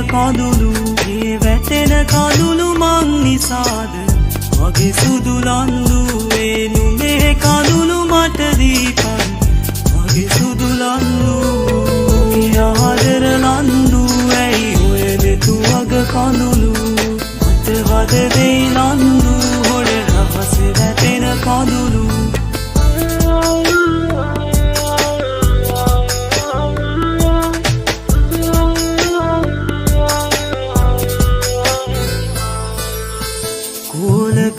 කඳුළු ඒ වැටෙන කඳුළු මං නිසාද මගේ සුදු ලන්දු ඒ නුඹේ කඳුළු මට දීපන් මගේ සුදු ලන්දු ආදර ලන්දු ඇයි ඔය දෙතු වග කඳුළු මට වද දෙයි ලන්දු හොඩ රහස වැටෙන කඳුළු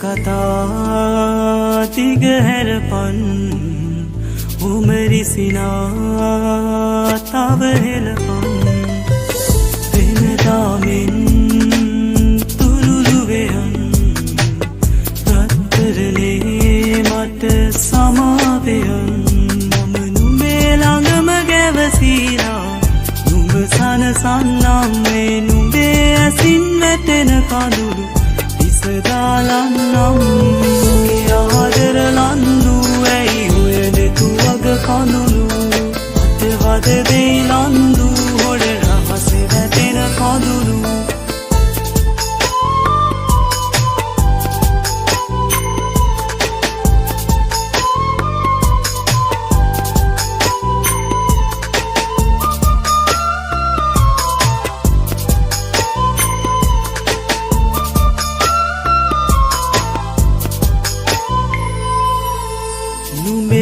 කතා තිග හැරපන් උමරි සිනා තව හෙලපන් වෙනදාමෙන් තුරුළුවෙයන් රත්තරනේ මට සමාවෙයන් මම නුඹේ ළඟම ගැවසීලා නුඹ සනසන්නම් මේ නුඹේ ඇසින් වැටෙන කඳුළු සදාලන්නම් ආදර ලන්දු ඇයි ඔය දෙතු වග කඳුළු මට වද දෙයි ලන්දු හොඩ රහස වැටෙන කඳුළු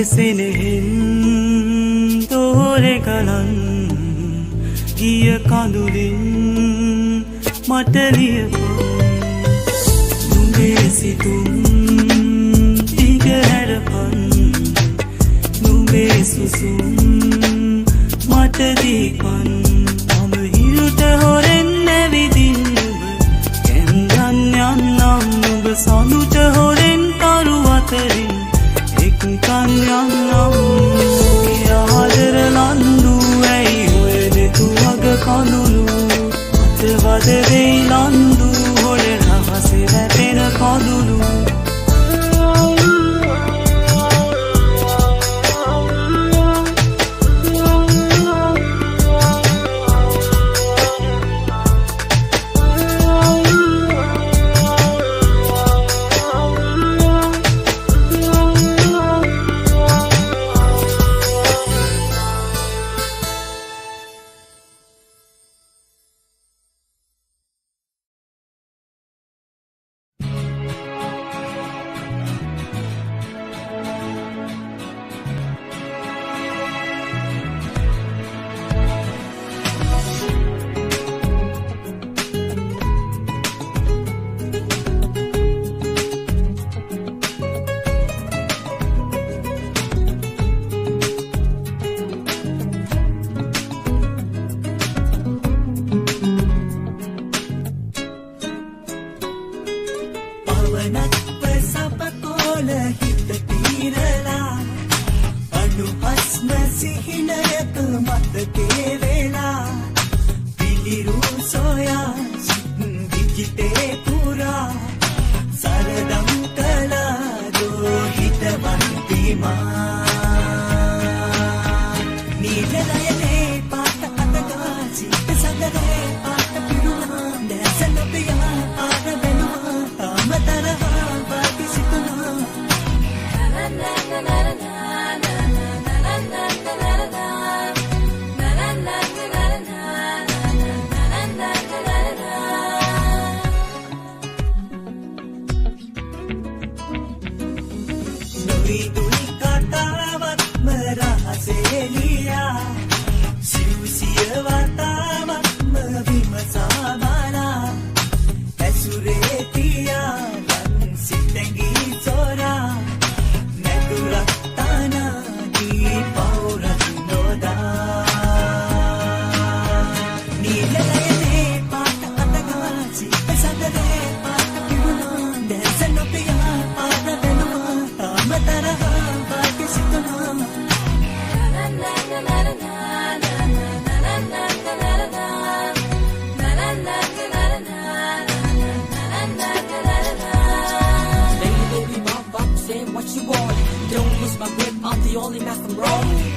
සෙනෙහෙන් තෝරෙ කලන් ගිය කඳුලින් මට ලියපන් නුඹේ සිතුම් දිග හැරපන් නුඹේ සුසුම් මට දීපන් මම හිරුට හොරෙන් නැවිදින් නුඹ කැන්දන් යන්නම් නුඹ සඳුට හොරෙන් කරු අතරින් කන්යන්නම් ආදර ලන්දු ඇයි ඔය දෙතු වග කඳුළු මට වද දෙයි ලන්දු හොඩ රහස වැටෙන කඳුළු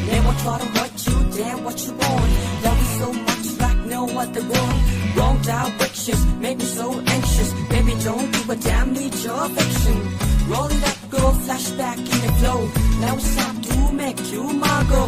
Never try to hurt you, damn what you want. Love you so much like no other one. Wrong directions make me so anxious. Baby, don't give a damn, need your affection. Roll it up, go, flashback in the flow. Now it's time to make you my go.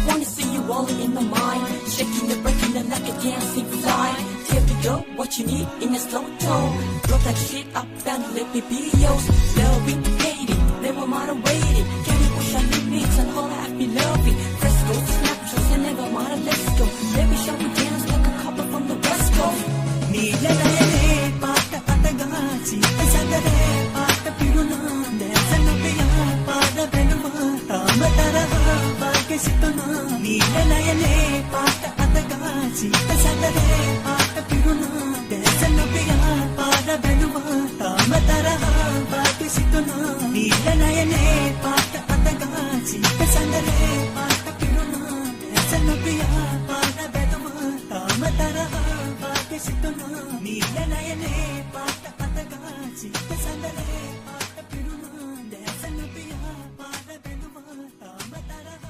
Wanna see you all in my mind. Shaking and breaking it like a dancing fly. Tell me, girl, what you need in a slow tone. Blow that shit up and let me be yours. Loving, hating, never mind waiting. Can you push our limits and all I be loving? Frescoes, snapshots, and never mind, let's go. Baby, shall we dance like a couple from the West Coast? ನೀಲನಯನೇ ಪಾಠ ಪದಗಾಚಿ ಸದರೇ ಪಾಠ ಪಿರುನಾಂದೆ ಸನ್ನಪಿಯ ಪಾದ ಬೆನುವ ತಾಮತರಹ ಭಾಗ್ಯಸಿತುನ ನೀಲನಯನೇ ಪಾಠ ಪದಗಾಚಿ ಸದರೇ ಪಾಠ ಪಿರುನಾಂದೆ ಸನ್ನಪಿಯ ಪಾದ ಬೆನುವ ತಾಮತರಹ ಭಾಗ್ಯಸಿತುನ ನೀಲನಯನೇ ಪಾಠ ಪದಗಾಚಿ ಸದರೇ ಪಾಠ ಪಿರುನಾಂದೆ ಸನ್ನಪಿಯ ಪಾದ ಬೆನುವ ತಾಮತರಹ ನೀಲನಯನೇ ಪಾಠ ಪದಗಾಚಿ ಸಂದರೇ ಪಾಠ ಪಿರುನ ದೇಸನಪಿಯ ಪಾದ ಬೆನುವ ತಾಮತರಹ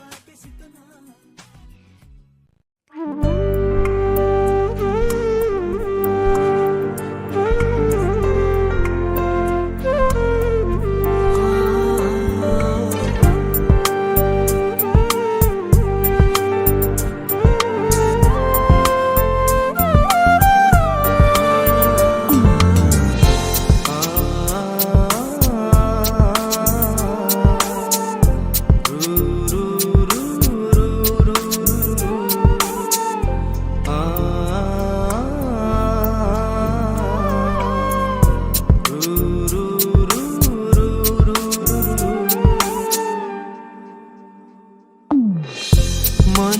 ಭಾಗ್ಯಸಿತುನ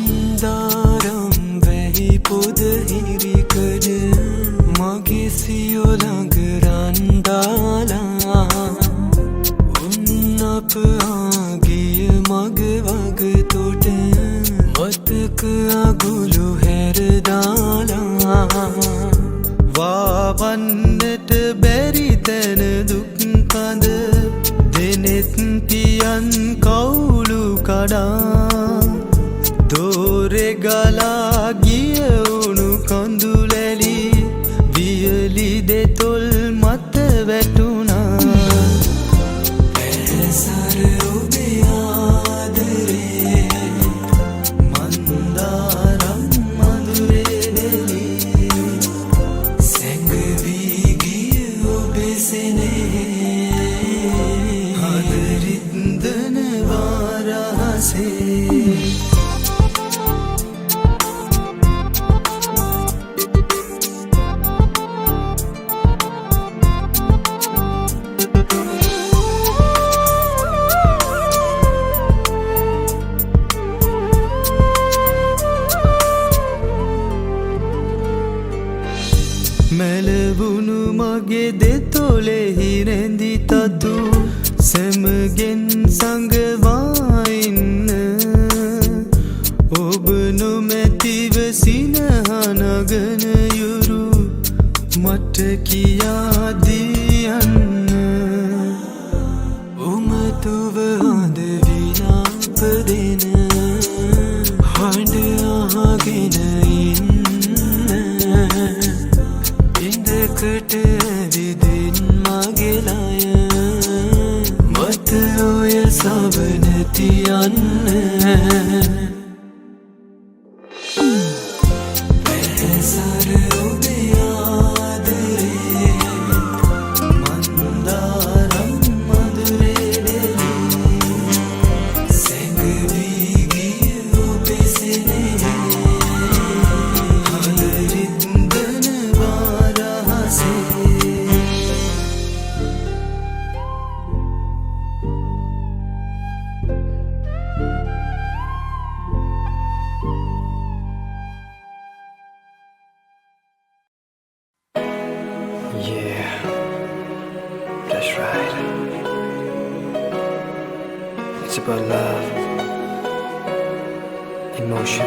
මන්දාරම් වැහි පොද හිරිකඩ මගේ සියෝ ළඟ රන්දාලා උන් අප ආගිය මග වග තොට මතක අගුළු හැරදාලා වාවන්නට බැරි තැන දුක් කඳ දෙනෙත් පියන් කවුළු කඩා දෝරෙ ගලා ගිය උණු කඳුලැලි වියලි දෙතොල් මත වැටුණා පැසර ඔබේ ආදරේ මන්දාරම් මధుරේ දෙලි සැඟවී ගිය ඔබේ සෙනෙහේ හදරින්දන වාරහසේ මැලවුණු මගේ දෙතොලෙහි රැඳි තතු සැමගෙන් සඟවා ඉන්න ඔබ නොමැතිව සිනහනගන යුරු මට කියා දියන්න උමතුව හඳ විලාප දෙන හඬ අහගෙන ඉන්න ඉඳකට ඇවිදින් මගේ ලය මත ඔය සවන තියන්න පැසර ඔබේ ආදරේ මන්දාරම් මధుරේ දෙලි සැඟවී ගිය ඔබේ සෙනෙහේ හදරින්දන වාරහසේ Yeah, that's right. It's about love, emotion,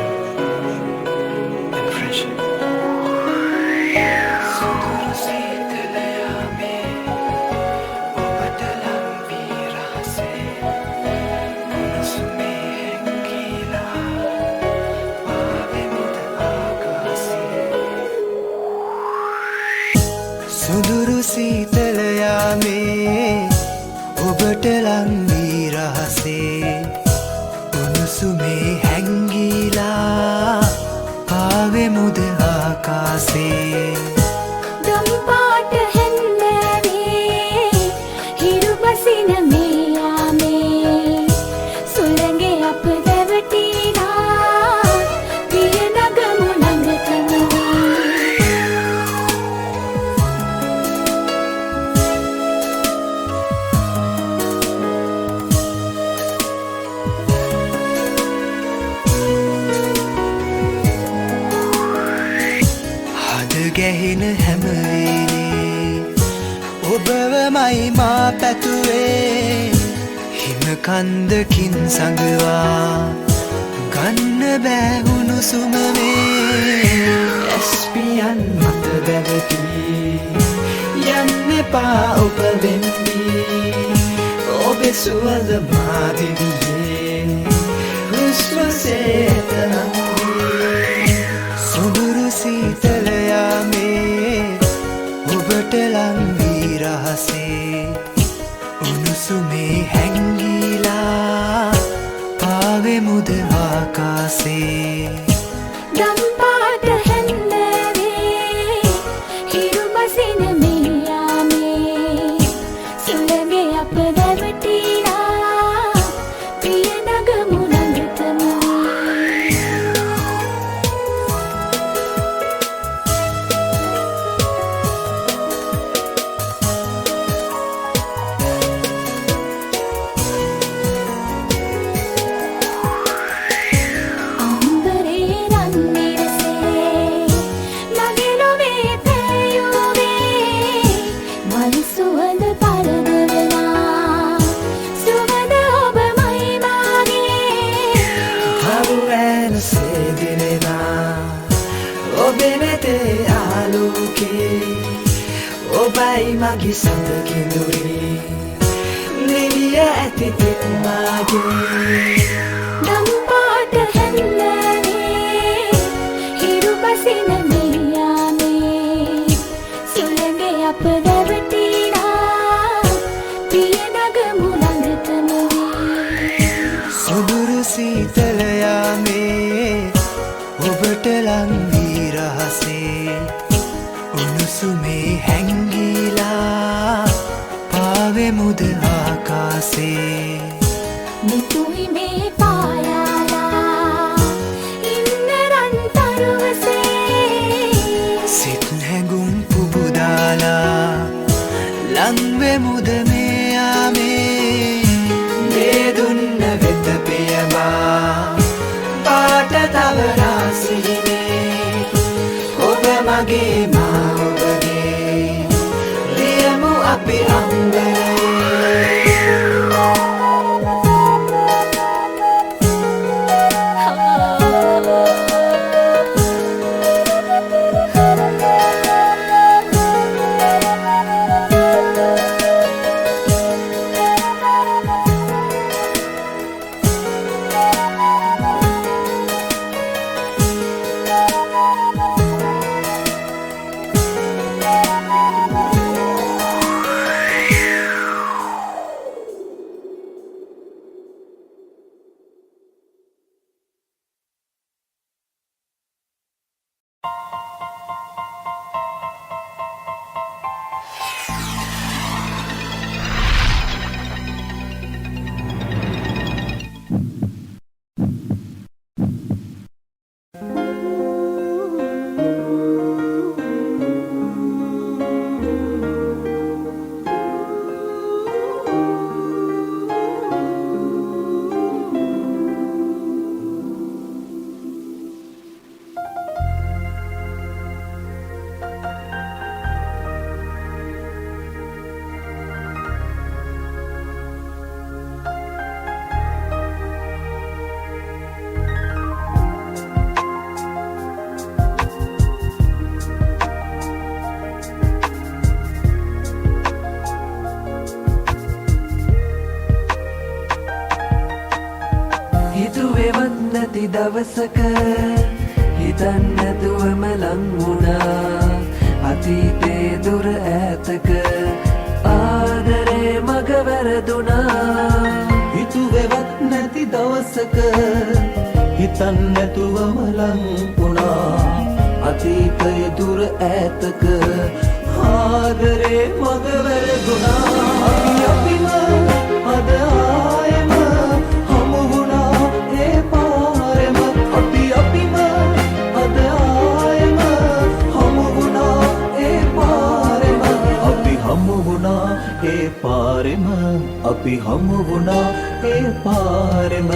and friendship. සුදුරු සීතල යාමේ ඔබට ලං වී රහසේ උණුසුමේ හැංගිලා ආවෙමුද ආකාසේ දම්පාට හැන්දෑවේ හිරු බසින මේ යාමේ සුළඟේ අප දැවටිලා පිය නගමු ළඟටම ගැහෙන හැම වෙලේ ඔබවමයි මා පැතුවේ හිම කන්දකින් සඟවා ගන්න බෑ උණුසුම මේ ඇස්පියන් මත දැවටී යන්න එපා ඔබ වෙන්දී ඔබේ සුවඳ මා දිවියේ හුස්වසේ එතනදී සුදුරු සීතල යාමේ ඔබට ලං වී රහසේ උණුසුමේ හැංගිලා ආවෙමුද ආකාසේ දම්පාට හැන්දෑවේ හිරු බසින මේ යාමේ සුළඟේ අප දැවටිලා පිය නගමු ළඟටම ඔබයි මගේ සඳ කිඳුරේ නිවිය ඇති තෙක් මාගේ දම්පාට හැන්දෑවේ හිරු බසින මේ යාමේ සුළඟේ අප දැවටිලා පිය නගමු ළඟටම සුදුරු සීතල යාමේ ඔබට ලං වී රහසේ උණුසුමේ හැංගිලා පාවෙමුද ආකාසේ නිතුයි මේ පායාලා ඉන්න රන් තරුවසේ සිත් හැඟුම් පුබුදාලා ලංවෙමුද මේ යාමේ මේ දුන්න වෙත පියමා පාට තවරා සිහිනේ ඔබ මගේ මා ඔබගේ ලියමු අපි අංගනේ හිතුවෙවත් නැති දවසක හිතන්නැතුවම ලං වුණා අද අතීතේ දුර ඈතක ආදරේ මග වැරදුනා හිතුවෙවත් නැති දවසක හිතන් නැතුවම ලං වුණා අතීතය දුර ඈතක ආදරේ මග වැරදුනා අපිම අද ආයෙම හමු වුණා ඒ පාරෙම අපිම අද ආයෙම හමු වුණා ඒ පාරෙම අපි හමු වුණා ඒ පාරෙම අපි හමු වුණා ඒ පාරෙම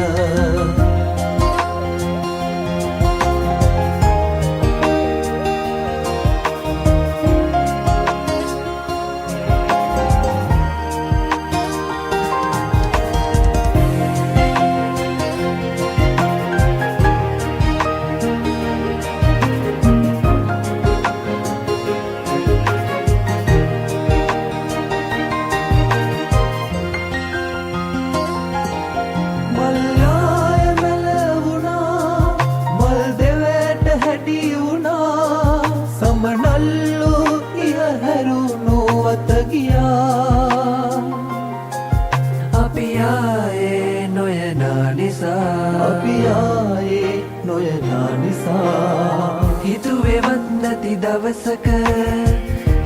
අපි ආයේ නොයනා නිසා හිතුවෙවත් නැති දවසක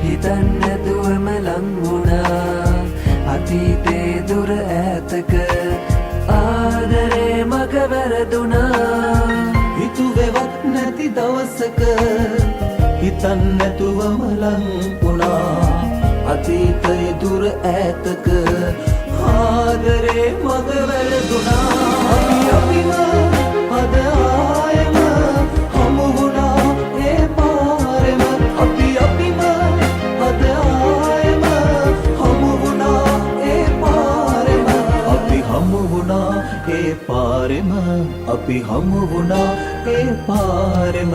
හිතන් නැතුවම ලං වුණා අතීතේ දුර ඈතක ආදරේ මග වැරදුනා හිතුවෙවත් නැති දවසක හිතන් නැතුවම ලං වුණා අතීතය දුර ඈතක ආදරේ මග වැරදුනා අපිම අද ආයෙම හමු වුණා ඒ පාරෙම අපිම අද ආයෙම හමු වුණා ඒ පාරෙම අපි හමු වුණා ඒ පාරෙම අපි හමු වුණා ඒ පාරෙම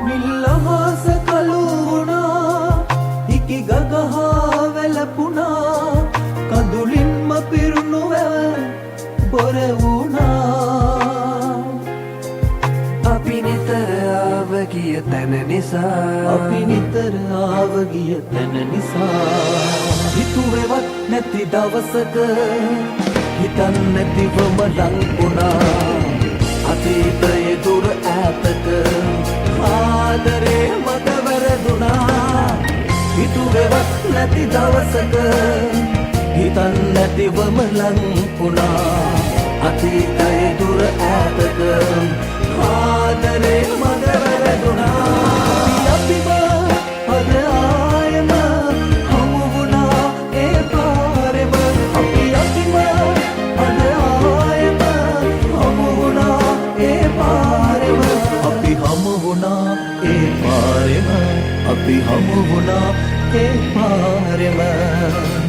නිල්ලහස කළු වුණා හිකි ගගහා වැළපුණා කඳුලින්ම පිරුණු වැව බොර වුණා අපි නිතර ආව ගිය තැන නිසා හිතුවෙවත් නැති දවසක හිතන් නැතිවම ලං වුණා අතීතයේ දුර ඈතක ආදරේ මග වැරදුනා හිතුවෙවත් නැති දවසක හිතන් නැතිවම ලං වුණා අතීතයේ දුර ඈතක ආදරේ මග වැරදුනා අපිම අද ආයෙම හමු වුණා ඒ පාරෙම අපිම අද ආයෙම හමු වුණා ඒ පාරෙම අපි හමු වුණා ඒ පාරෙම අපි හමු වුණා ඒ පාරෙම